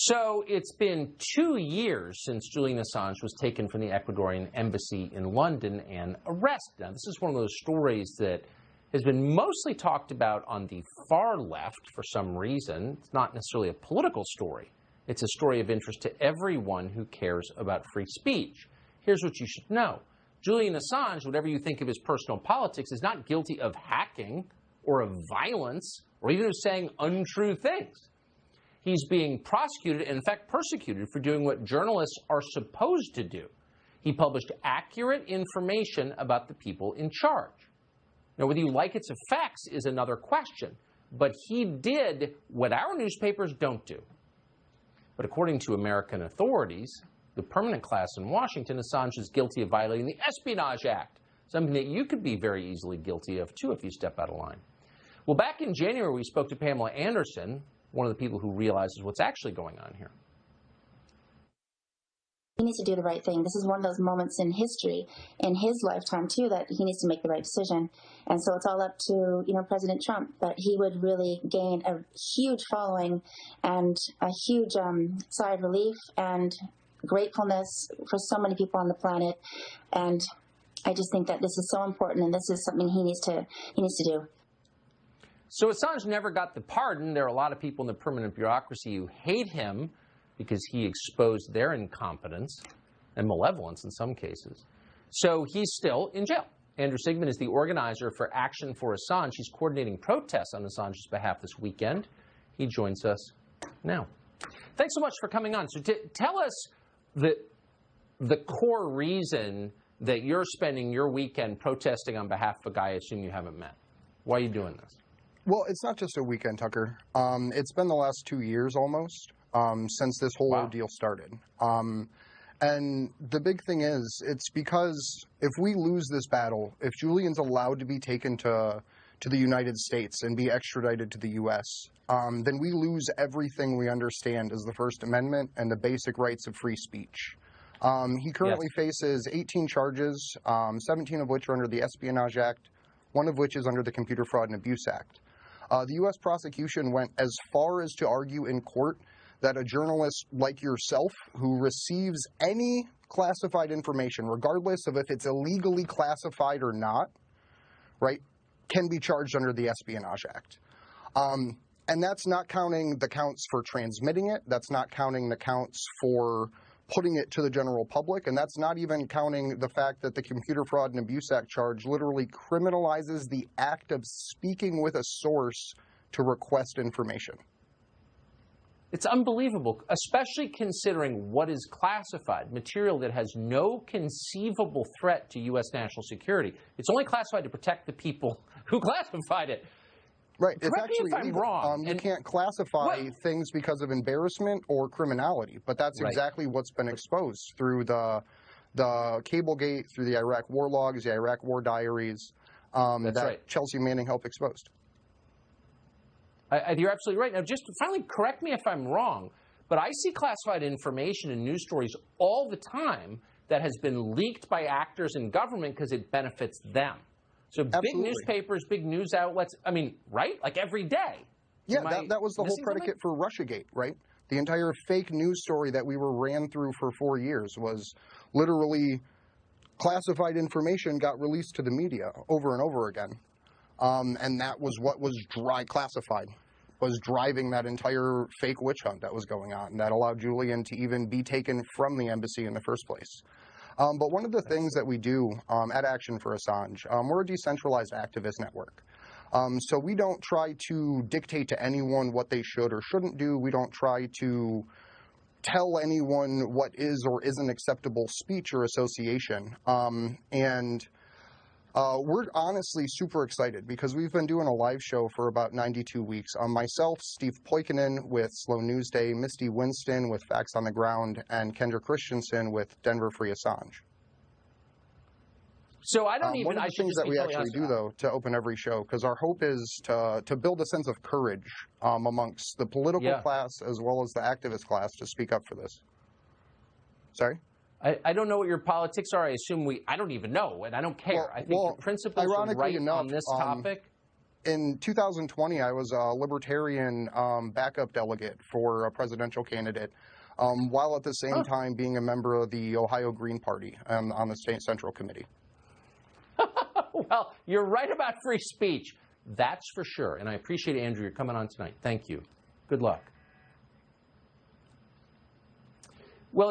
So it's been 2 years since Julian Assange was taken from the Ecuadorian embassy in London and arrested. Now, this is one of those stories that has been mostly talked about on the far left for some reason. It's not necessarily a political story. It's a story of interest to everyone who cares about free speech. Here's what you should know. Julian Assange, whatever you think of his personal politics, is not guilty of hacking or of violence or even of saying untrue things. He's being prosecuted and, in fact, persecuted for doing what journalists are supposed to do. He published accurate information about the people in charge. Now, whether you like its effects is another question, but he did what our newspapers don't do. But according to American authorities, the permanent class in Washington, Assange is guilty of violating the Espionage Act, something that you could be very easily guilty of, too, if you step out of line. Well, back in January, we spoke to Pamela Anderson, one of the people who realizes what's actually going on here. He needs to do the right thing. This is one of those moments in history, in his lifetime, too, that he needs to make the right decision. And so it's all up to, President Trump, that he would really gain a huge following and a huge sigh of relief and gratefulness for so many people on the planet. And I just think that this is so important, and this is something he needs to do. So Assange never got the pardon. There are a lot of people in the permanent bureaucracy who hate him because he exposed their incompetence and malevolence in some cases. So he's still in jail. Andrew Sigmund is the organizer for Action for Assange. He's coordinating protests on Assange's behalf this weekend. He joins us now. Thanks so much for coming on. So tell us the core reason that you're spending your weekend protesting on behalf of a guy I assume you haven't met. Why are you doing this? Well, it's not just a weekend, Tucker. It's been the last 2 years almost since this whole ordeal started. And the big thing is, it's because if we lose this battle, if Julian's allowed to be taken to the United States and be extradited to the U.S., then we lose everything we understand as the First Amendment and the basic rights of free speech. He currently faces 18 charges, 17 of which are under the Espionage Act, one of which is under the Computer Fraud and Abuse Act. The U.S. prosecution went as far as to argue in court that a journalist like yourself who receives any classified information, regardless of if it's illegally classified or not, right, can be charged under the Espionage Act. And that's not counting the counts for transmitting it. That's not counting the counts for putting it to the general public. And that's not even counting the fact that the Computer Fraud and Abuse Act charge literally criminalizes the act of speaking with a source to request information. It's unbelievable, especially considering what is classified, material that has no conceivable threat to U.S. national security. It's only classified to protect the people who classified it. Right. It's Correct actually me if I'm wrong. You can't classify things because of embarrassment or criminality, but that's exactly what's been exposed through the Cablegate, through the Iraq war logs, the Iraq war diaries that Chelsea Manning helped expose. You're absolutely right. Now, just finally, correct me if I'm wrong, but I see classified information in news stories all the time that has been leaked by actors in government because it benefits them. So big newspapers, big news outlets, I mean, right? Like every day. Yeah, that was the whole predicate for Russiagate, right? The entire fake news story that we were ran through for 4 years was literally classified information got released to the media over and over again. And that was what was classified, was driving that entire fake witch hunt that was going on that allowed Julian to even be taken from the embassy in the first place. But one of the things that we do at Action for Assange, we're a decentralized activist network. So we don't try to dictate to anyone what they should or shouldn't do. We don't try to tell anyone what is or isn't acceptable speech or association. We're honestly super excited because we've been doing a live show for about 92 weeks. Myself, Steve Poikinen with Slow News Day, Misty Winston with Facts on the Ground, and Kendra Christensen with Denver Free Assange. So I don't even... One of the things that we actually do, though, to open every show, because our hope is to build a sense of courage amongst the political class as well as the activist class to speak up for this. Sorry? I don't know what your politics are. I assume I don't even know, and I don't care. I think your principles are right on this topic. in 2020, I was a libertarian backup delegate for a presidential candidate, while at the same time being a member of the Ohio Green Party on the State Central Committee. Well, you're right about free speech. That's for sure. And I appreciate, Andrew, you're coming on tonight. Thank you. Good luck. Well, it's